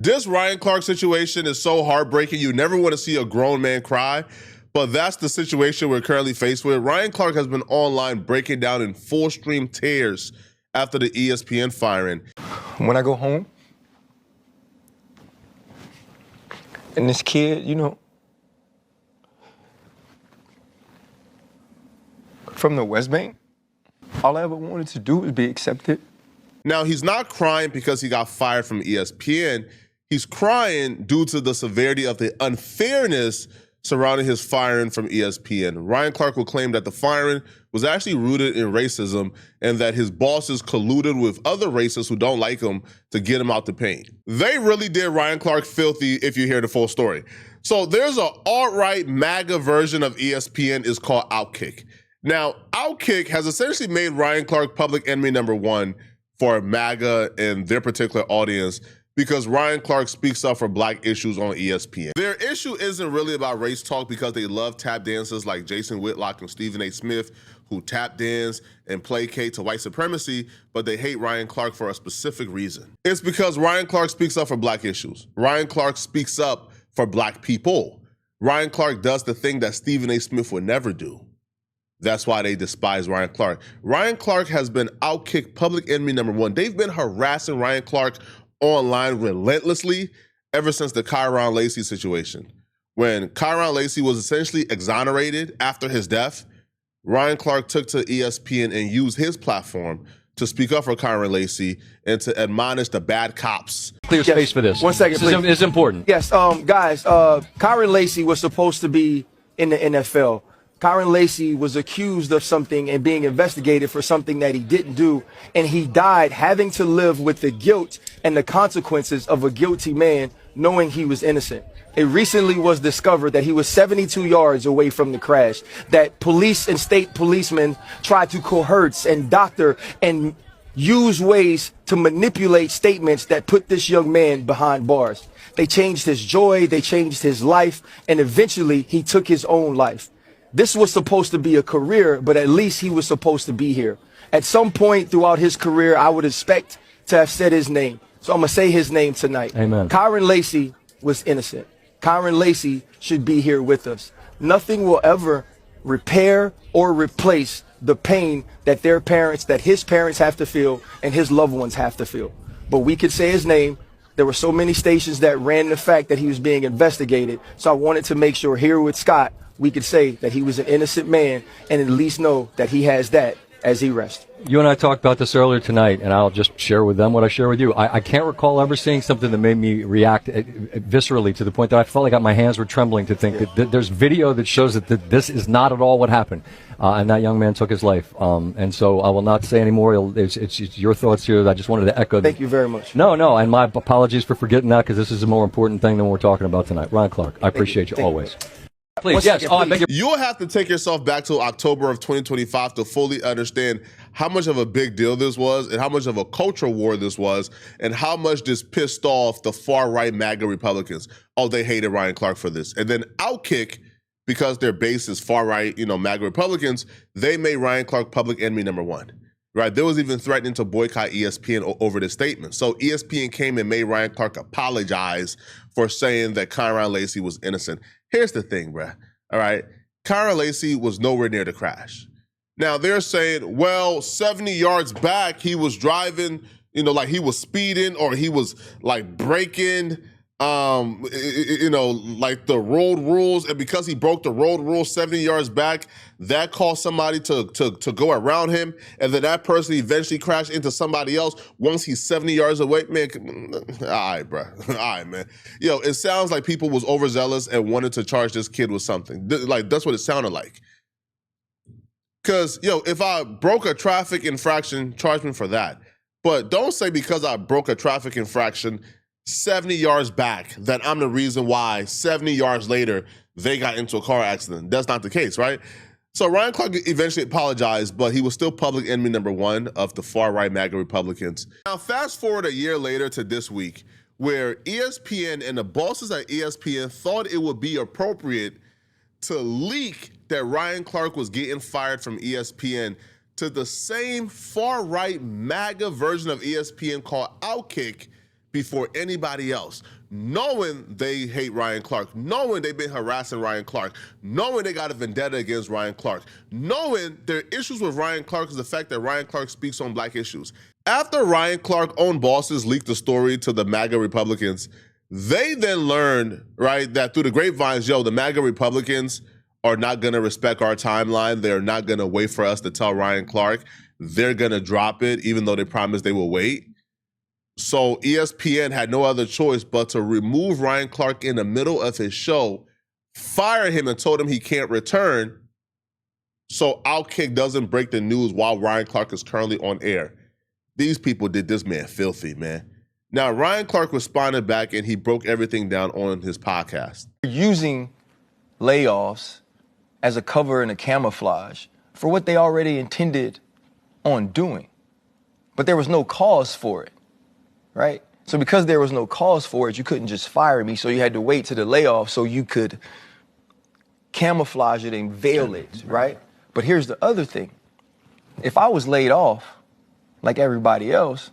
This Ryan Clark situation is so heartbreaking. You never want to see a grown man cry, but that's the situation we're currently faced with. Ryan Clark has been online breaking down in full stream tears after the ESPN firing. When I go home, and this kid, from the West Bank, all I ever wanted to do was be accepted. Now, he's not crying because he got fired from ESPN. He's crying due to the severity of the unfairness surrounding his firing from ESPN. Ryan Clark will claim that the firing was actually rooted in racism and that his bosses colluded with other racists who don't like him to get him out the paint. They really did Ryan Clark filthy if you hear the full story. So there's an alt-right MAGA version of ESPN is called Outkick. Now, Outkick has essentially made Ryan Clark public enemy number one for MAGA and their particular audience because Ryan Clark speaks up for black issues on ESPN. Their issue isn't really about race talk because they love tap dancers like Jason Whitlock and Stephen A. Smith who tap dance and placate to white supremacy, but they hate Ryan Clark for a specific reason. It's because Ryan Clark speaks up for black issues. Ryan Clark speaks up for black people. Ryan Clark does the thing that Stephen A. Smith would never do. That's why they despise Ryan Clark. Ryan Clark has been Outkick public enemy number one. They've been harassing Ryan Clark online relentlessly ever since the Kyron Lacy situation. When Kyron Lacy was essentially exonerated after his death, Ryan Clark took to ESPN and used his platform to speak up for Kyron Lacy and to admonish the bad cops. Clear space for this. 1 second, please. This is important. Yes, guys, Kyron Lacy was supposed to be in the NFL. Kyron Lacy was accused of something and being investigated for something that he didn't do, and he died having to live with the guilt and the consequences of a guilty man knowing he was innocent. It recently was discovered that he was 72 yards away from the crash, that police and state policemen tried to coerce and doctor and use ways to manipulate statements that put this young man behind bars. They changed his joy, they changed his life, and eventually he took his own life. This was supposed to be a career, but at least he was supposed to be here. At some point throughout his career, I would expect to have said his name. So I'm going to say his name tonight. Amen. Kyron Lacy was innocent. Kyron Lacy should be here with us. Nothing will ever repair or replace the pain that their parents, that his parents have to feel and his loved ones have to feel. But we could say his name. There were so many stations that ran the fact that he was being investigated. So I wanted to make sure here with Scott, we could say that he was an innocent man and at least know that he has that as he rests. You and I talked about this earlier tonight, and I'll just share with them what I share with you. I can't recall ever seeing something that made me react viscerally to the point that I felt like my hands were trembling to think that there's video that shows that this is not at all what happened. And that young man took his life. And so I will not say any more. It's your thoughts here. I just wanted to echo. Thank you very much. No, and my apologies for forgetting that because this is a more important thing than what we're talking about tonight. Ryan Clark, I appreciate you always. Please, yes. I beg your... You'll have to take yourself back to October of 2025 to fully understand how much of a big deal this was and how much of a cultural war this was and how much this pissed off the far-right MAGA Republicans. Oh, they hated Ryan Clark for this. And then Outkick, because their base is far-right, MAGA Republicans, they made Ryan Clark public enemy number one. Right? There was even threatening to boycott ESPN over this statement. So ESPN came and made Ryan Clark apologize for saying that Kyron Lacy was innocent. Here's the thing, bruh. All right. Kyron Lacy was nowhere near the crash. Now they're saying, well, 70 yards back, he was driving, like he was speeding or he was like breaking, like the road rules. And because he broke the road rules 70 yards back, that caused somebody to go around him. And then that person eventually crashed into somebody else once he's 70 yards away. Man, all right, bro. All right, man. It sounds like people was overzealous and wanted to charge this kid with something. Like, that's what it sounded like. Because, if I broke a traffic infraction, charge me for that. But don't say because I broke a traffic infraction 70 yards back that I'm the reason why 70 yards later they got into a car accident. That's not the case, right? So Ryan Clark eventually apologized, but he was still public enemy number one of the far-right MAGA Republicans. Now, fast forward a year later to this week, where ESPN and the bosses at ESPN thought it would be appropriate to leak that Ryan Clark was getting fired from ESPN to the same far-right MAGA version of ESPN called Outkick, before anybody else, knowing they hate Ryan Clark, knowing they've been harassing Ryan Clark, knowing they got a vendetta against Ryan Clark, knowing their issues with Ryan Clark is the fact that Ryan Clark speaks on black issues. After Ryan Clark owned bosses leaked the story to the MAGA Republicans, they then learned, right, that through the grapevines, the MAGA Republicans are not going to respect our timeline. They're not going to wait for us to tell Ryan Clark. They're going to drop it, even though they promised they will wait. So ESPN had no other choice but to remove Ryan Clark in the middle of his show, fire him, and told him he can't return so Outkick doesn't break the news while Ryan Clark is currently on air. These people did this man filthy, man. Now, Ryan Clark responded back, and he broke everything down on his podcast. Using layoffs as a cover and a camouflage for what they already intended on doing. But there was no cause for it, right? So because there was no cause for it, you couldn't just fire me. So you had to wait to the layoff so you could camouflage it and veil it, right? But here's the other thing. If I was laid off, like everybody else,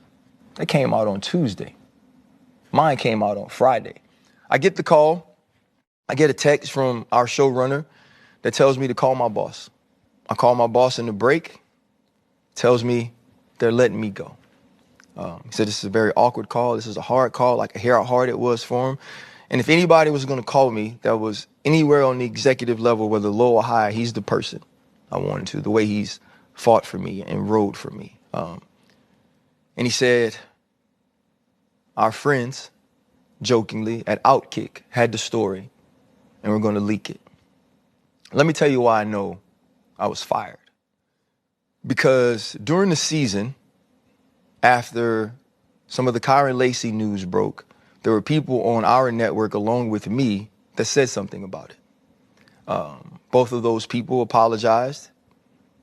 they came out on Tuesday. Mine came out on Friday. I get the call. I get a text from our showrunner that tells me to call my boss. I call my boss in the break, tells me they're letting me go. He said this is a very awkward call. This is a hard call. I could hear how hard it was for him. And if anybody was going to call me that was anywhere on the executive level, whether low or high, he's the person I wanted to, the way he's fought for me and rode for me. And he said, our friends, jokingly, at Outkick had the story, and we're going to leak it. Let me tell you why I know I was fired. Because during the season, after some of the Kyron Lacy news broke, there were people on our network along with me that said something about it. Both of those people apologized,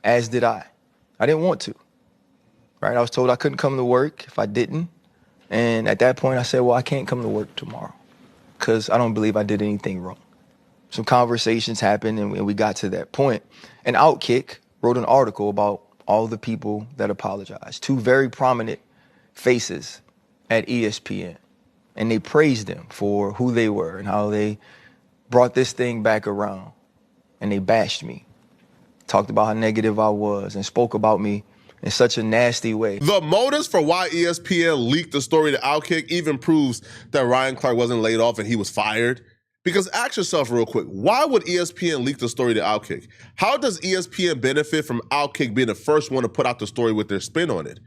as did I. I didn't want to, right? I was told I couldn't come to work if I didn't. And at that point, I said, well, I can't come to work tomorrow because I don't believe I did anything wrong. Some conversations happened, and we got to that point. And Outkick wrote an article about all the people that apologized, two very prominent faces at ESPN. And they praised them for who they were and how they brought this thing back around. And they bashed me, talked about how negative I was, and spoke about me in such a nasty way. The motives for why ESPN leaked the story to Outkick even proves that Ryan Clark wasn't laid off and he was fired. Because ask yourself real quick, why would ESPN leak the story to Outkick? How does ESPN benefit from Outkick being the first one to put out the story with their spin on it?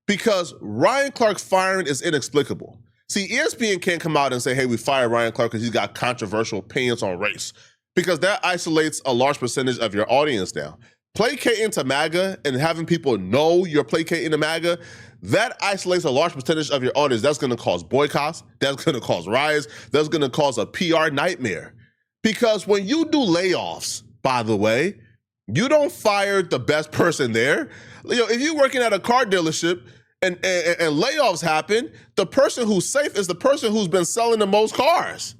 Because Ryan Clark's firing is inexplicable. See, ESPN can't come out and say, hey, we fired Ryan Clark because he's got controversial opinions on race. Because that isolates a large percentage of your audience now. Placating to MAGA and having people know you're placating to MAGA, that isolates a large percentage of your audience. That's going to cause boycotts. That's going to cause riots. That's going to cause a PR nightmare. Because when you do layoffs, by the way, you don't fire the best person there. If you're working at a car dealership and layoffs happen, the person who's safe is the person who's been selling the most cars.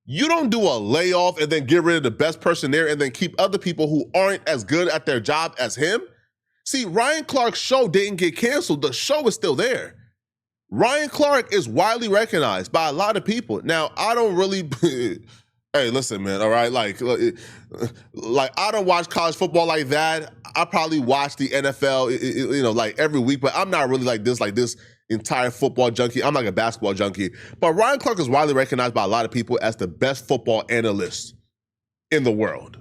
You don't do a layoff and then get rid of the best person there and then keep other people who aren't as good at their job as him. See, Ryan Clark's show didn't get canceled. The show is still there. Ryan Clark is widely recognized by a lot of people. Now, I don't really, hey, listen, man, all right? Like I don't watch college football like that. I probably watch the NFL, like every week, but I'm not really like this entire football junkie. I'm like a basketball junkie. But Ryan Clark is widely recognized by a lot of people as the best football analyst in the world,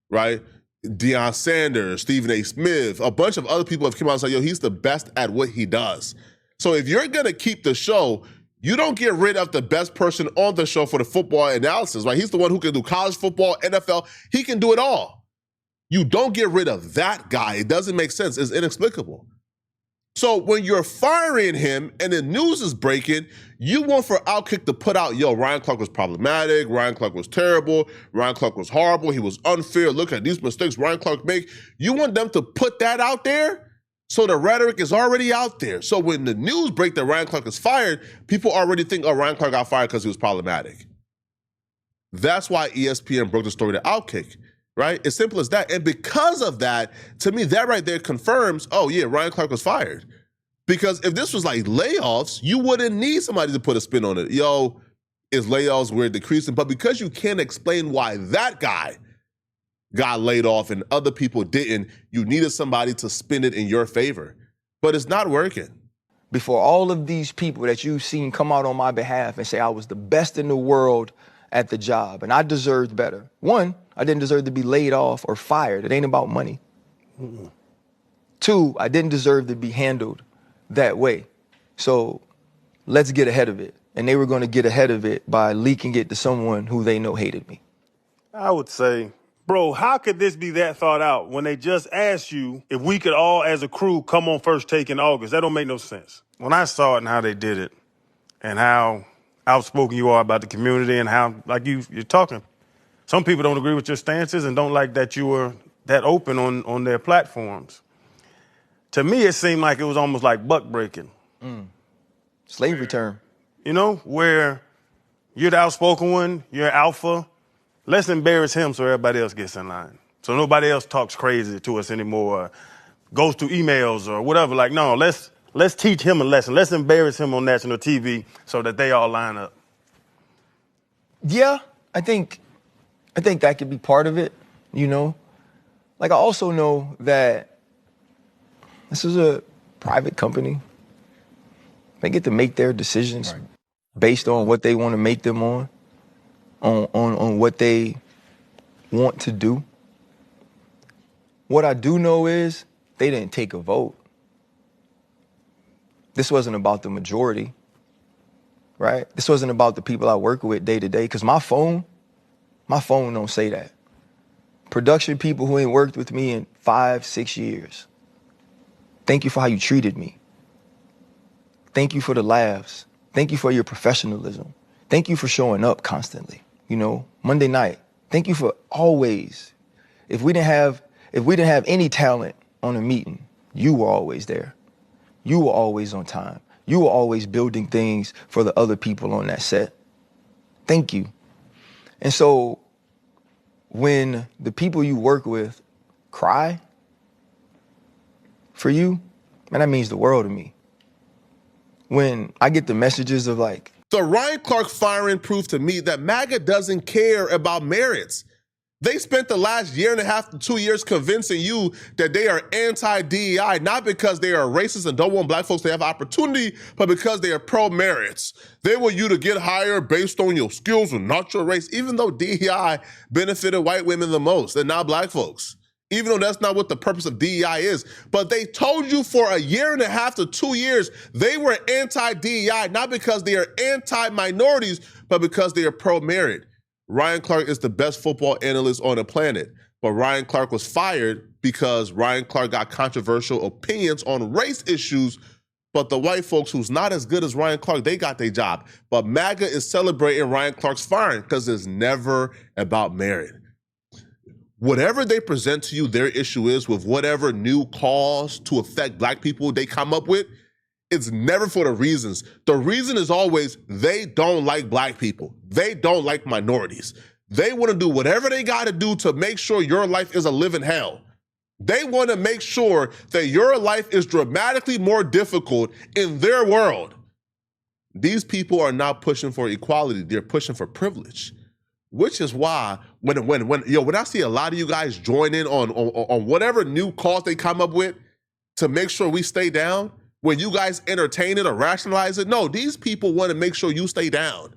right? Deion Sanders, Stephen A. Smith, a bunch of other people have come out and said, he's the best at what he does. So if you're going to keep the show, you don't get rid of the best person on the show for the football analysis, right? He's the one who can do college football, NFL. He can do it all. You don't get rid of that guy. It doesn't make sense. It's inexplicable. So when you're firing him and the news is breaking, you want for Outkick to put out, Ryan Clark was problematic, Ryan Clark was terrible, Ryan Clark was horrible, he was unfair, look at these mistakes Ryan Clark make. You want them to put that out there so the rhetoric is already out there. So when the news break that Ryan Clark is fired, people already think, Ryan Clark got fired because he was problematic. That's why ESPN broke the story to Outkick. Right? As simple as that. And because of that, to me, that right there confirms, Ryan Clark was fired. Because if this was like layoffs, you wouldn't need somebody to put a spin on it. Yo, is layoffs we're decreasing? But because you can't explain why that guy got laid off and other people didn't, you needed somebody to spin it in your favor. But it's not working. Before all of these people that you've seen come out on my behalf and say I was the best in the world at the job and I deserved better. One, I didn't deserve to be laid off or fired. It ain't about money. Mm-mm. Two, I didn't deserve to be handled that way. So let's get ahead of it. And they were going to get ahead of it by leaking it to someone who they know hated me. I would say, bro, how could this be that thought out when they just asked you if we could all, as a crew, come on first take in August? That don't make no sense. When I saw it and how they did it and how outspoken you are about the community and how, like you're talking, some people don't agree with your stances and don't like that you were that open on their platforms. To me, it seemed like it was almost like buck breaking. Slavery term. You know, where you're the outspoken one, you're alpha. Let's embarrass him so everybody else gets in line. So nobody else talks crazy to us anymore, goes through emails or whatever. Like, no, let's teach him a lesson. Let's embarrass him on national TV so that they all line up. Yeah, I think that could be part of it, you know. Like, I also know that this is a private company. They get to make their decisions based on what they want to make them on what they want to do. What I do know is they didn't take a vote. This wasn't about the majority, right? This wasn't about the people I work with day to day, because my phone don't say that. Production people who ain't worked with me in 5-6 years. Thank you for how you treated me. Thank you for the laughs. Thank you for your professionalism. Thank you for showing up constantly. You know, Monday night. Thank you for always. If we didn't have any talent on a meeting, you were always there. You were always on time. You were always building things for the other people on that set. Thank you. And so when the people you work with cry for you, man, that means the world to me. When I get the messages of like, The Ryan Clark firing proved to me that MAGA doesn't care about merits. They spent the last 1.5 to 2 years convincing you that they are anti-DEI, not because they are racist and don't want black folks to have opportunity, but because they are pro-merits. They want you to get hired based on your skills and not your race, even though DEI benefited white women the most and not black folks. Even though that's not what the purpose of DEI is. But they told you for 1.5 to 2 years they were anti-DEI, not because they are anti-minorities, but because they are pro-merit. Ryan Clark is the best football analyst on the planet, but Ryan Clark was fired because Ryan Clark got controversial opinions on race issues, but the white folks who's not as good as Ryan Clark, they got their job. But MAGA is celebrating Ryan Clark's firing because it's never about merit. Whatever they present to you their issue is with whatever new cause to affect black people they come up with, it's never for the reasons. The reason is always they don't like black people. They don't like minorities. They want to do whatever they got to do to make sure your life is a living hell. They want to make sure that your life is dramatically more difficult in their world. These people are not pushing for equality. They're pushing for privilege. Which is why when I see a lot of you guys join in on whatever new cause they come up with to make sure we stay down, when you guys entertain it or rationalize it, no, these people want to make sure you stay down.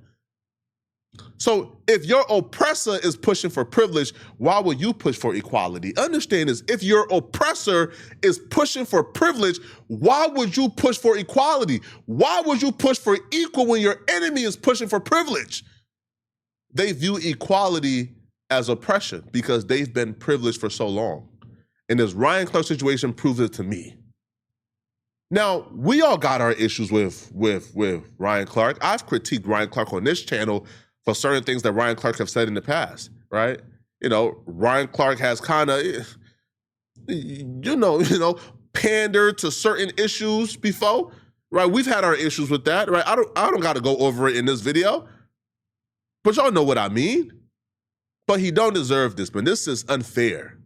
So if your oppressor is pushing for privilege, why would you push for equality? Understand this, if your oppressor is pushing for privilege, why would you push for equality? Why would you push for equal when your enemy is pushing for privilege? They view equality as oppression because they've been privileged for so long. And this Ryan Clark situation proves it to me. Now, we all got our issues with Ryan Clark. I've critiqued Ryan Clark on this channel for certain things that Ryan Clark have said in the past, right? You know, Ryan Clark has kind of, pandered to certain issues before, right? We've had our issues with that, right? I don't got to go over it in this video. But y'all know what I mean. But he don't deserve this, man. This is unfair.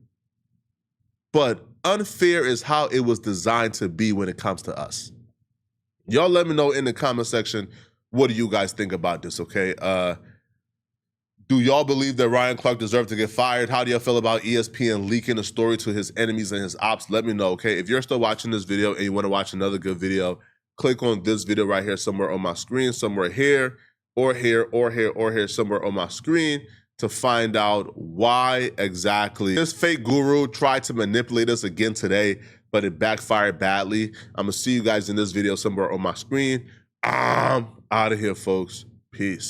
But unfair is how it was designed to be when it comes to us. Y'all let me know in the comment section, what do you guys think about this, okay? Do y'all believe that Ryan Clark deserved to get fired? How do y'all feel about ESPN leaking the story to his enemies and his ops? Let me know, okay? If you're still watching this video and you want to watch another good video, click on this video right here somewhere on my screen, somewhere here, or here, or here, or here, somewhere on my screen to find out why exactly this fake guru tried to manipulate us again today, but it backfired badly. I'm going to see you guys in this video somewhere on my screen. I'm out of here, folks. Peace.